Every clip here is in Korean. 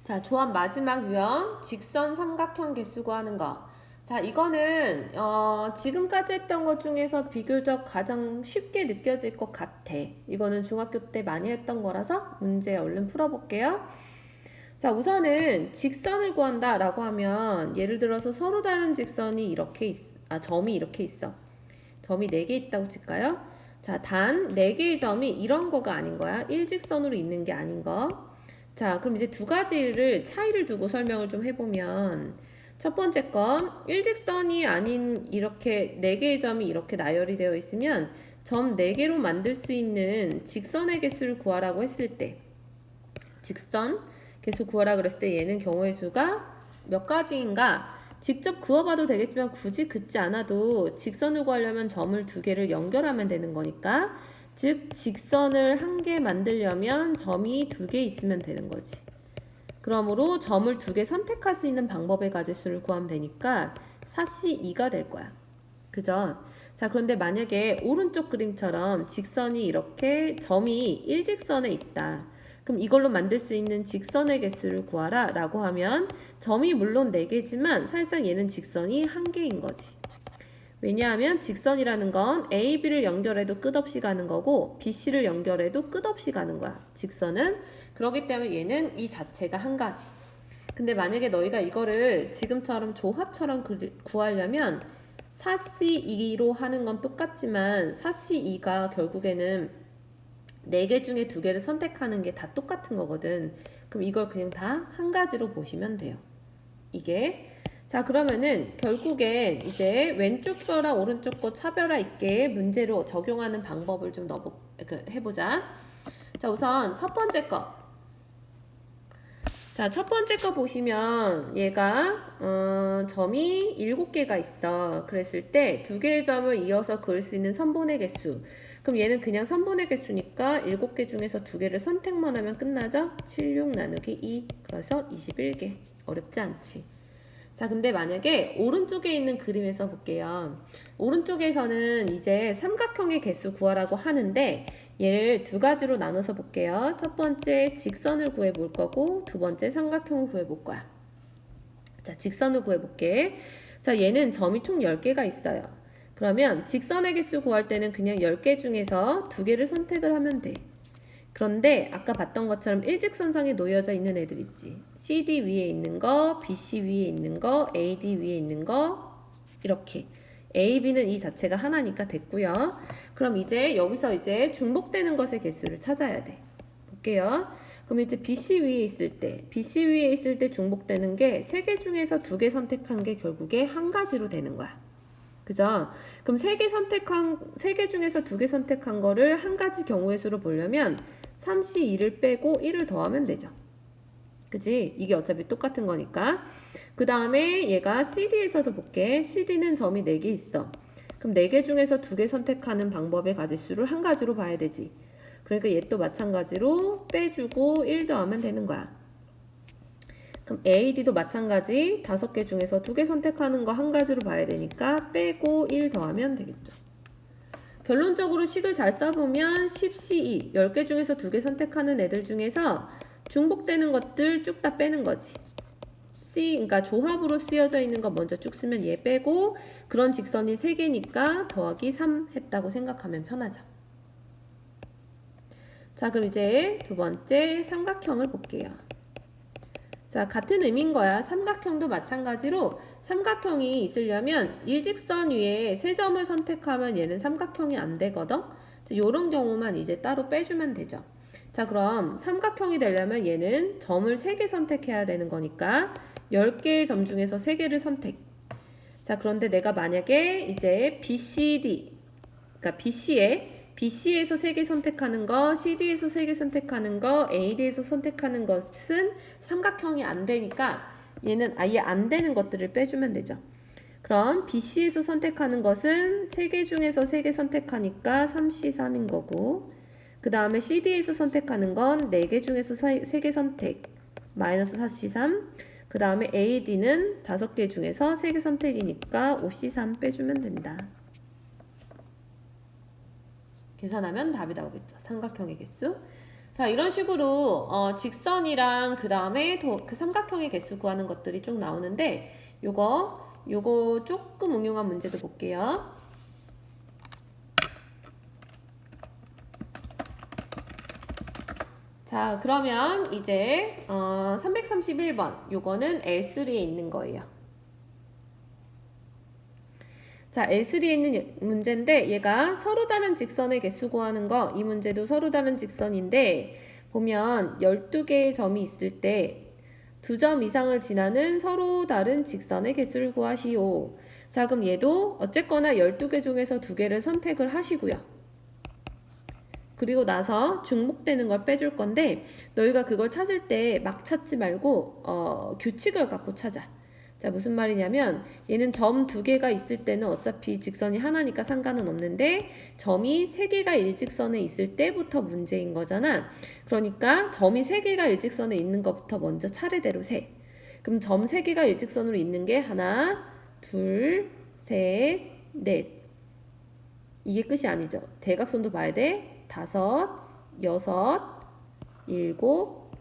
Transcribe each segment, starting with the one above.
자, 조합 마지막 유형, 직선 삼각형 개수 구하는 거. 자, 이거는 지금까지 했던 것 중에서 비교적 가장 쉽게 느껴질 것 같아. 이거는 중학교 때 많이 했던 거라서 문제 얼른 풀어볼게요. 자, 우선은 직선을 구한다라고 하면 예를 들어서 서로 다른 직선이 이렇게 점이 이렇게 있어. 점이 4개 있다고 칠까요? 자, 단 4개의 점이 이런 거가 아닌 거야. 일직선으로 있는 게 아닌 거. 자, 그럼 이제 두 가지를 차이를 두고 설명을 좀 해보면 첫 번째 건 일직선이 아닌 이렇게 4개의 점이 이렇게 나열이 되어 있으면 점 4개로 만들 수 있는 직선의 개수를 구하라고 했을 때 직선 개수 구하라 그랬을 때 얘는 경우의 수가 몇 가지인가? 직접 그어봐도 되겠지만 굳이 긋지 않아도 직선을 구하려면 점을 2개를 연결하면 되는 거니까 즉 직선을 1개 만들려면 점이 2개 있으면 되는 거지. 그러므로 점을 2개 선택할 수 있는 방법의 가지수를 구하면 되니까 사시 2가 될 거야. 그죠? 자, 그런데 만약에 오른쪽 그림처럼 직선이 이렇게 점이 일직선에 있다. 그럼 이걸로 만들 수 있는 직선의 개수를 구하라 라고 하면 점이 물론 4개지만 사실상 얘는 직선이 1개인 거지. 왜냐하면 직선이라는 건 A, B를 연결해도 끝없이 가는 거고 B, C를 연결해도 끝없이 가는 거야. 직선은. 그렇기 때문에 얘는 이 자체가 한 가지. 근데 만약에 너희가 이거를 지금처럼 조합처럼 구하려면 4C2로 하는 건 똑같지만 4C2가 결국에는 4개 중에 2개를 선택하는 게 다 똑같은 거거든. 그럼 이걸 그냥 다 한 가지로 보시면 돼요. 이게. 자, 그러면은 결국엔 이제 왼쪽 거랑 오른쪽 거 차별화 있게 문제로 적용하는 방법을 좀 해보자. 자, 우선 첫 번째 거. 자, 첫 번째 거 보시면 얘가 점이 7개가 있어. 그랬을 때 2개의 점을 이어서 그을 수 있는 선분의 개수. 그럼 얘는 그냥 선분의 개수니까 7개 중에서 2개를 선택만 하면 끝나죠? 7, 6 나누기 2. 그래서 21개. 어렵지 않지. 자, 근데 만약에 오른쪽에 있는 그림에서 볼게요. 오른쪽에서는 이제 삼각형의 개수 구하라고 하는데 얘를 2가지로 나눠서 볼게요. 첫 번째 직선을 구해볼 거고 두 번째 삼각형을 구해볼 거야. 자, 직선을 구해볼게. 자, 얘는 점이 총 10개가 있어요. 그러면 직선의 개수 구할 때는 그냥 10개 중에서 2개를 선택을 하면 돼. 그런데 아까 봤던 것처럼 일직선상에 놓여져 있는 애들 있지. CD 위에 있는 거, BC 위에 있는 거, AD 위에 있는 거 이렇게. A, B는 이 자체가 하나니까 됐고요. 그럼 이제 여기서 이제 중복되는 것의 개수를 찾아야 돼. 볼게요. 그럼 이제 BC 위에 있을 때, BC 위에 있을 때 중복되는 게 3개 중에서 2개 선택한 게 결국에 한 가지로 되는 거야. 그죠? 그럼 3개 중에서 2개 선택한 거를 한 가지 경우의 수로 보려면 3C2를 빼고 1을 더하면 되죠. 그지? 이게 어차피 똑같은 거니까. 그 다음에 얘가 CD에서도 볼게. CD는 점이 4개 있어. 그럼 4개 중에서 2개 선택하는 방법의 가지수를 한 가지로 봐야 되지. 그러니까 얘 또 마찬가지로 빼주고 1 더하면 되는 거야. 그럼 AD도 마찬가지 5개 중에서 2개 선택하는 거 한 가지로 봐야 되니까 빼고 1 더하면 되겠죠. 결론적으로 식을 잘 써보면 10C2, 10개 중에서 2개 선택하는 애들 중에서 중복되는 것들 쭉 다 빼는 거지. 그러니까 조합으로 쓰여져 있는 거 먼저 쭉 쓰면 얘 빼고 그런 직선이 3개니까 더하기 3 했다고 생각하면 편하죠. 자, 그럼 이제 두 번째 삼각형을 볼게요. 자, 같은 의미인 거야. 삼각형도 마찬가지로 삼각형이 있으려면 일직선 위에 3점을 선택하면 얘는 삼각형이 안 되거든. 이런 경우만 이제 따로 빼주면 되죠. 자, 그럼 삼각형이 되려면 얘는 점을 3개 선택해야 되는 거니까 10개의 점 중에서 3개를 선택. 자, 그런데 내가 만약에 이제 BCD, 그러니까 BC에서 3개 선택하는 거, CD에서 3개 선택하는 거, AD에서 선택하는 것은 삼각형이 안 되니까 얘는 아예 안 되는 것들을 빼주면 되죠. 그럼 BC에서 선택하는 것은 3개 중에서 3개 선택하니까 3C3인 거고 그 다음에 CD에서 선택하는 건 4개 중에서 3개 선택 마이너스 4C3 그 다음에 AD는 5개 중에서 3개 선택이니까 5C3 빼주면 된다. 계산하면 답이 나오겠죠. 삼각형의 개수. 자, 이런 식으로 직선이랑 그 다음에 그 삼각형의 개수 구하는 것들이 쭉 나오는데 요거 조금 응용한 문제도 볼게요. 자, 그러면 이제 331번 요거는 L3에 있는 거예요. 자, L3에 있는 문제인데 얘가 서로 다른 직선의 개수 구하는 거, 이 문제도 서로 다른 직선인데 보면 12개의 점이 있을 때 2점 이상을 지나는 서로 다른 직선의 개수를 구하시오. 자, 그럼 얘도 어쨌거나 12개 중에서 2개를 선택을 하시고요. 그리고 나서 중복되는 걸 빼줄 건데 너희가 그걸 찾을 때 막 찾지 말고 규칙을 갖고 찾아. 자, 무슨 말이냐면 얘는 점 2개가 있을 때는 어차피 직선이 하나니까 상관은 없는데 점이 3개가 일직선에 있을 때부터 문제인 거잖아. 그러니까 점이 3개가 일직선에 있는 것부터 먼저 차례대로 세. 그럼 점 3개가 일직선으로 있는 게 하나, 둘, 셋, 넷. 이게 끝이 아니죠. 대각선도 봐야 돼. 5, 6,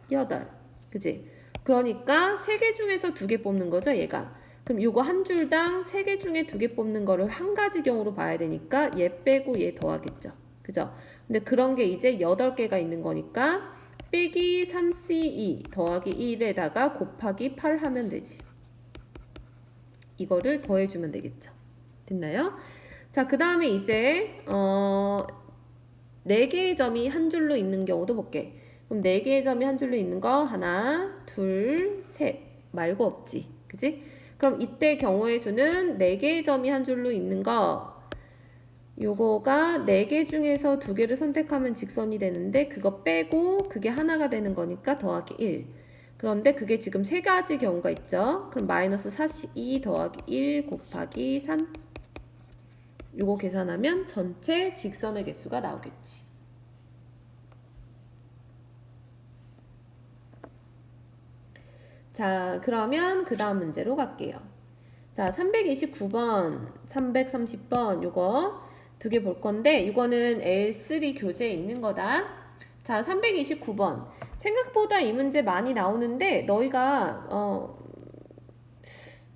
7, 8. 그치? 그러니까 3개 중에서 2개 뽑는 거죠, 얘가. 그럼 요거 한 줄당 3개 중에 2개 뽑는 거를 한 가지 경우로 봐야 되니까 얘 빼고 얘 더하겠죠. 그죠? 근데 그런 게 이제 8개가 있는 거니까 빼기 3C2 더하기 1에다가 곱하기 8 하면 되지. 이거를 더해주면 되겠죠. 됐나요? 자, 그 다음에 이제 4개의 점이 한 줄로 있는 경우도 볼게. 그럼 4개의 점이 한 줄로 있는 거 하나, 둘, 셋 말고 없지. 그지? 그럼 이때 경우의 수는 4개의 점이 한 줄로 있는 거 요거가 4개 중에서 2개를 선택하면 직선이 되는데 그거 빼고 그게 하나가 되는 거니까 더하기 1. 그런데 그게 지금 3가지 경우가 있죠. 그럼 마이너스 42 더하기 1 곱하기 3. 요거 계산하면 전체 직선의 개수가 나오겠지. 자, 그러면 그 다음 문제로 갈게요. 자, 329번, 330번 요거 2개 볼 건데 이거는 L3 교재에 있는 거다. 자, 329번. 생각보다 이 문제 많이 나오는데 너희가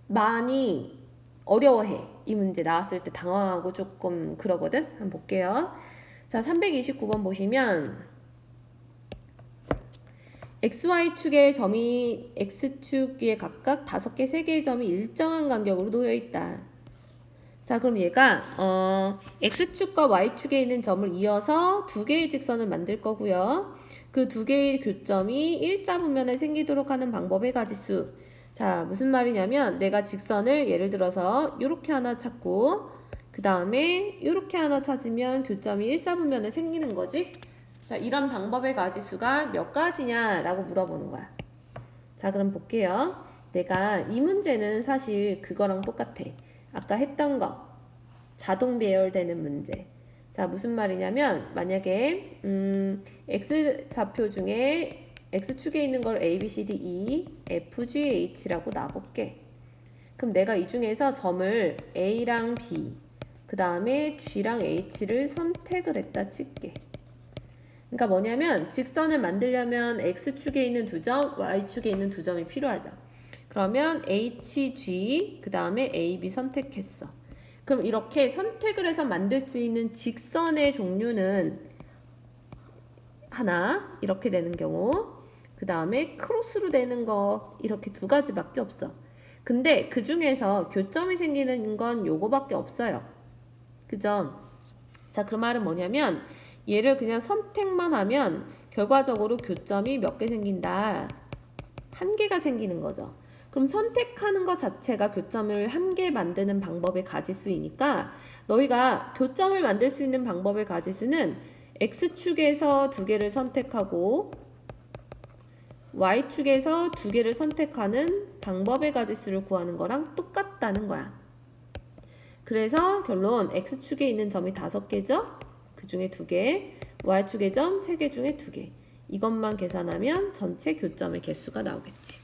많이 어려워해. 이 문제 나왔을 때 당황하고 조금 그러거든. 한번 볼게요. 자, 329번 보시면 XY축의 점이 X축에 각각 5개, 3개의 점이 일정한 간격으로 놓여 있다. 자, 그럼 얘가 X축과 Y축에 있는 점을 이어서 2개의 직선을 만들 거고요. 그 2개의 교점이 일사분면에 생기도록 하는 방법의 가지수. 자, 무슨 말이냐면 내가 직선을 예를 들어서 이렇게 하나 찾고 그 다음에 이렇게 하나 찾으면 교점이 일사분면에 생기는 거지. 자, 이런 방법의 가지수가 몇 가지냐라고 물어보는 거야. 자, 그럼 볼게요. 내가 이 문제는 사실 그거랑 똑같아. 아까 했던 거. 자동 배열되는 문제. 자, 무슨 말이냐면 만약에 X좌표 중에 X축에 있는 걸 A, B, C, D, E, F, G, H라고 놔볼게. 그럼 내가 이 중에서 점을 A랑 B, 그 다음에 G랑 H를 선택을 했다 칠게. 그러니까 뭐냐면 직선을 만들려면 X축에 있는 2점, Y축에 있는 2점이 필요하죠. 그러면 HG, 그 다음에 AB 선택했어. 그럼 이렇게 선택을 해서 만들 수 있는 직선의 종류는 하나, 이렇게 되는 경우, 그 다음에 크로스로 되는 거 이렇게 2가지밖에 없어. 근데 그 중에서 교점이 생기는 건 요거밖에 없어요. 그죠? 자, 그 말은 뭐냐면 얘를 그냥 선택만 하면 결과적으로 교점이 몇 개 생긴다? 1개가 생기는 거죠. 그럼 선택하는 것 자체가 교점을 1개 만드는 방법의 가지수이니까 너희가 교점을 만들 수 있는 방법의 가지수는 X축에서 2개를 선택하고 Y축에서 2개를 선택하는 방법의 가지수를 구하는 거랑 똑같다는 거야. 그래서 결론 X축에 있는 점이 5개죠? 그 중에 2개, Y축의 점 3개 중에 2개. 이것만 계산하면 전체 교점의 개수가 나오겠지.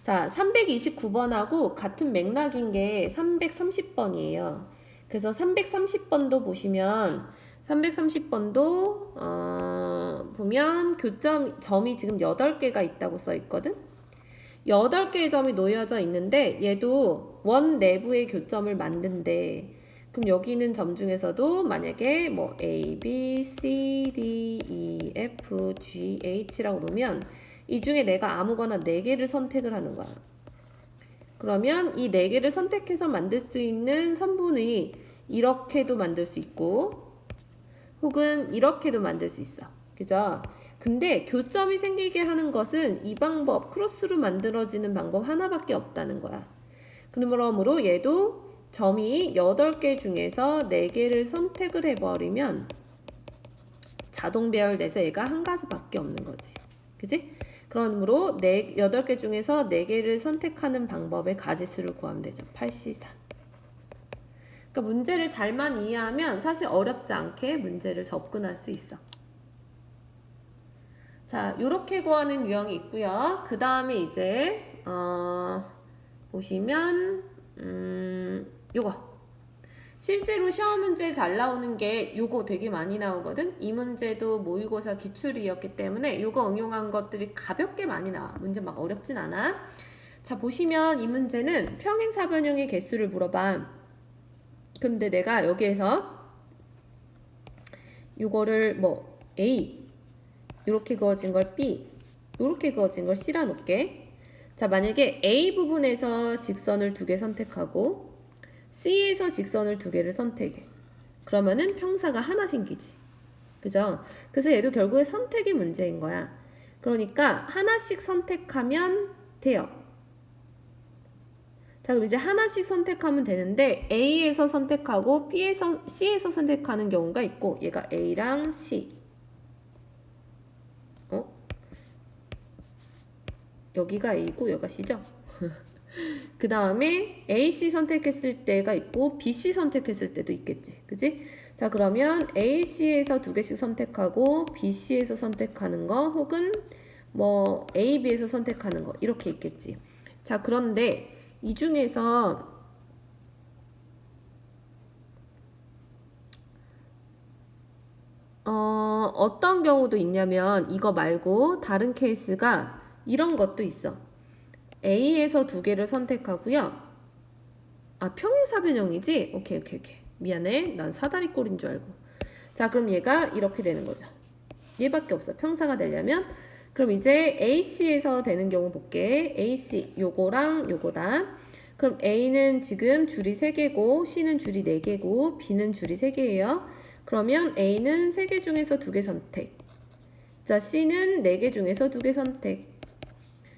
자, 329번하고 같은 맥락인 게 330번이에요. 그래서 330번도 보시면 330번도 보면 점이 지금 8개가 있다고 써 있거든. 8개의 점이 놓여져 있는데 얘도 원 내부의 교점을 만든대. 그럼 여기 있는 점 중에서도 만약에 뭐 A, B, C, D, E, F, G, H라고 놓으면 이 중에 내가 아무거나 4개를 선택을 하는 거야. 그러면 이 4개를 선택해서 만들 수 있는 선분이 이렇게도 만들 수 있고 혹은 이렇게도 만들 수 있어. 그죠? 근데 교점이 생기게 하는 것은 이 방법, 크로스로 만들어지는 방법 하나밖에 없다는 거야. 그러므로 얘도 점이 8개 중에서 4개를 선택을 해버리면 자동 배열돼서 얘가 한 가지밖에 없는 거지. 그지? 그러므로 8개 중에서 4개를 선택하는 방법의 가지수를 구하면 되죠. 8C4. 그러니까 문제를 잘만 이해하면 사실 어렵지 않게 문제를 접근할 수 있어. 자, 요렇게 구하는 유형이 있고요. 그 다음에 이제 보시면 요거 실제로 시험 문제 잘 나오는 게 요거 되게 많이 나오거든. 이 문제도 모의고사 기출이었기 때문에 요거 응용한 것들이 가볍게 많이 나와. 문제 막 어렵진 않아. 자, 보시면 이 문제는 평행사변형의 개수를 물어봐. 근데 내가 여기에서 요거를 뭐 A 요렇게 그어진 걸 B 요렇게 그어진 걸 C라 놓을게. 자, 만약에 A 부분에서 직선을 2개 선택하고 C에서 직선을 2개를 선택해. 그러면은 평사가 하나 생기지. 그죠? 그래서 얘도 결국에 선택의 문제인 거야. 그러니까 하나씩 선택하면 돼요. 자, 그럼 이제 하나씩 선택하면 되는데 A에서 선택하고 B에서 C에서 선택하는 경우가 있고 얘가 A랑 C. 여기가 A고 여기가 C죠? 그 다음에 AC 선택했을 때가 있고 BC 선택했을 때도 있겠지. 그치? 자, 그러면 AC에서 2개씩 선택하고 BC에서 선택하는 거 혹은 뭐 AB에서 선택하는 거 이렇게 있겠지. 자, 그런데 이 중에서 어떤 경우도 있냐면 이거 말고 다른 케이스가 이런 것도 있어. A에서 2개를 선택하고요. 아, 평행사변형이지? 오케이. 미안해. 난 사다리꼴인 줄 알고. 자, 그럼 얘가 이렇게 되는 거죠. 얘밖에 없어. 평사가 되려면. 그럼 이제 AC에서 되는 경우 볼게. AC, 요거랑 요거다. 그럼 A는 지금 줄이 3개고, C는 줄이 4개고, B는 줄이 3개예요. 그러면 A는 3개 중에서 2개 선택. 자, C는 4개 중에서 2개 선택.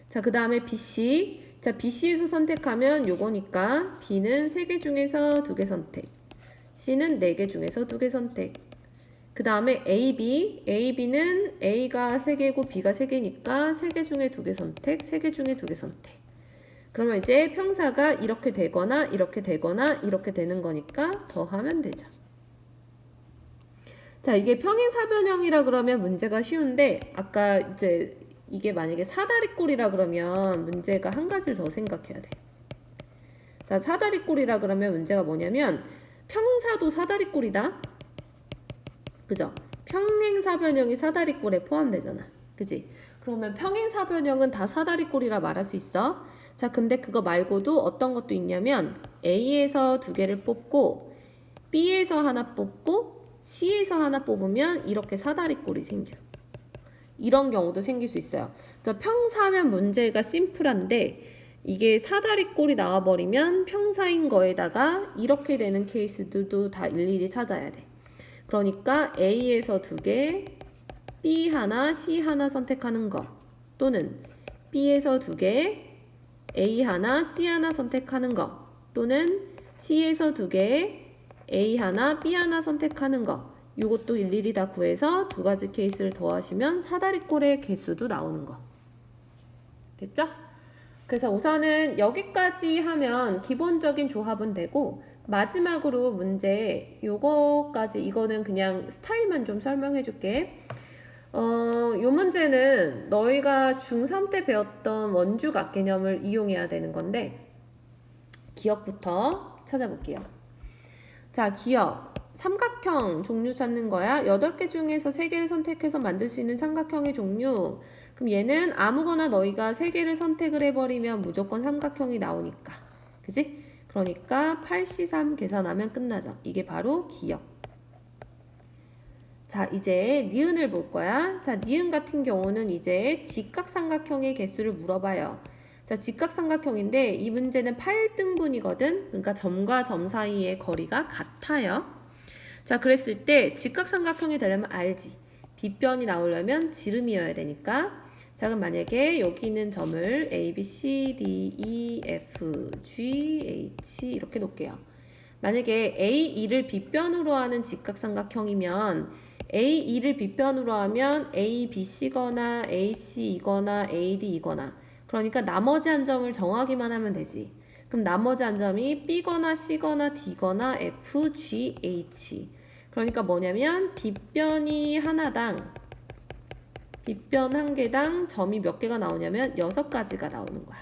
자, 그 다음에 BC. 자, BC에서 선택하면 요거니까 B는 3개 중에서 2개 선택. C는 4개 중에서 2개 선택. 그 다음에 AB. AB는 A가 3개고 B가 3개니까 3개 중에 2개 선택. 3개 중에 2개 선택. 그러면 이제 평사가 이렇게 되거나 이렇게 되거나 이렇게 되는 거니까 더하면 되죠. 자, 이게 평행사변형이라 그러면 문제가 쉬운데 아까 이제 이게 만약에 사다리꼴이라 그러면 문제가 한 가지를 더 생각해야 돼. 자, 사다리꼴이라 그러면 문제가 뭐냐면 평사도 사다리꼴이다. 그죠? 평행사변형이 사다리꼴에 포함되잖아. 그지? 그러면 평행사변형은 다 사다리꼴이라 말할 수 있어. 자, 근데 그거 말고도 어떤 것도 있냐면 A에서 2개를 뽑고 B에서 하나 뽑고 C에서 하나 뽑으면 이렇게 사다리꼴이 생겨. 이런 경우도 생길 수 있어요. 그래서 평사면 문제가 심플한데 이게 사다리꼴이 나와버리면 평사인 거에다가 이렇게 되는 케이스들도 다 일일이 찾아야 돼. 그러니까 A에서 2개, B 하나, C 하나 선택하는 거 또는 B에서 2개, A 하나, C 하나 선택하는 거 또는 C에서 2개, A 하나, B 하나 선택하는 거 이것도 일일이 다 구해서 2가지 케이스를 더하시면 사다리꼴의 개수도 나오는 거. 됐죠? 그래서 우선은 여기까지 하면 기본적인 조합은 되고 마지막으로 문제 요거까지 이거는 그냥 스타일만 좀 설명해 줄게. 요 문제는 너희가 중3 때 배웠던 원주각 개념을 이용해야 되는 건데 기억부터 찾아볼게요. 자, 기억. 삼각형 종류 찾는 거야. 8개 중에서 3개를 선택해서 만들 수 있는 삼각형의 종류. 그럼 얘는 아무거나 너희가 3개를 선택을 해버리면 무조건 삼각형이 나오니까. 그지? 그러니까 8C3 계산하면 끝나죠. 이게 바로 기역. 자, 이제 니은을 볼 거야. 자, 니은 같은 경우는 이제 직각삼각형의 개수를 물어봐요. 자, 직각삼각형인데 이 문제는 8등분이거든. 그러니까 점과 점 사이의 거리가 같아요. 자, 그랬을 때 직각삼각형이 되려면 알지. 빗변이 나오려면 지름이어야 되니까. 자, 그럼 만약에 여기 있는 점을 A, B, C, D, E, F, G, H 이렇게 놓을게요. 만약에 A2를 빗변으로 하는 직각삼각형이면 A2를 빗변으로 하면 A, B, C거나 AC이거나 AD이거나 그러니까 나머지 한 점을 정하기만 하면 되지. 그럼 나머지 한 점이 B거나 C거나 D거나 F, G, H 그러니까 뭐냐면 빗변이 하나당 빗변 한 개당 점이 몇 개가 나오냐면 6가지가 나오는 거야.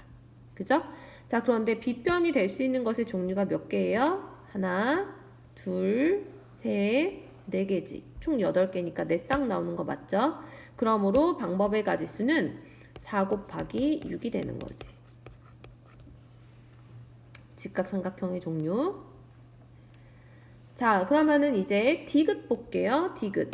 그죠? 자, 그런데 빗변이 될 수 있는 것의 종류가 몇 개예요? 하나, 둘, 셋, 네 개지. 총 8개니까 4쌍 나오는 거 맞죠? 그러므로 방법의 가지수는 4 곱하기 6이 되는 거지. 직각삼각형의 종류. 자, 그러면은 이제 디귿 볼게요. 디귿.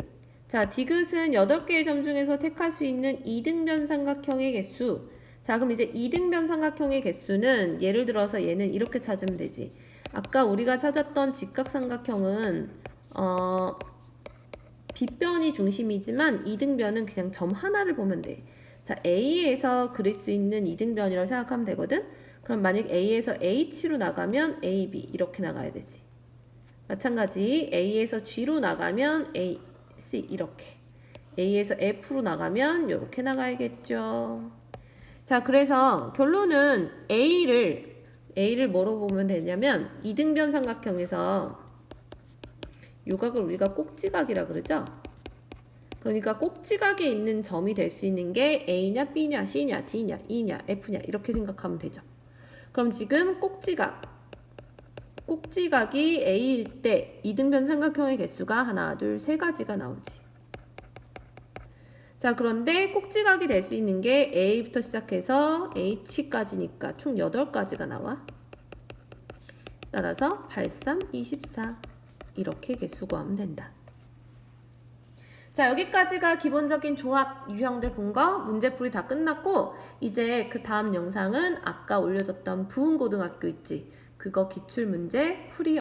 자, 디귿은 8개의 점 중에서 택할 수 있는 2등변 삼각형의 개수. 자, 그럼 이제 2등변 삼각형의 개수는 예를 들어서 얘는 이렇게 찾으면 되지. 아까 우리가 찾았던 직각삼각형은 빗변이 중심이지만 2등변은 그냥 점 하나를 보면 돼. 자, A에서 그릴 수 있는 2등변이라고 생각하면 되거든. 그럼 만약 A에서 H로 나가면 A, B 이렇게 나가야 되지. 마찬가지 A에서 G로 나가면 A, C 이렇게. A에서 F로 나가면 이렇게 나가야겠죠. 자, 그래서 결론은 A를 뭐로 보면 되냐면 2등변 삼각형에서 요각을 우리가 꼭지각이라 그러죠. 그러니까 꼭지각에 있는 점이 될 수 있는 게 A냐, B냐, C냐, D냐, E냐, F냐 이렇게 생각하면 되죠. 그럼 지금 꼭지각이 A일 때 2등변 삼각형의 개수가 하나, 둘, 세 가지가 나오지. 자, 그런데 꼭지각이 될 수 있는 게 A부터 시작해서 H까지니까 총 8가지가 나와. 따라서 8, 3, 24 이렇게 개수 구하면 된다. 자, 여기까지가 기본적인 조합 유형들 본 거 문제풀이 다 끝났고 이제 그 다음 영상은 아까 올려줬던 부흥고등학교 있지? 그거 기출문제 풀이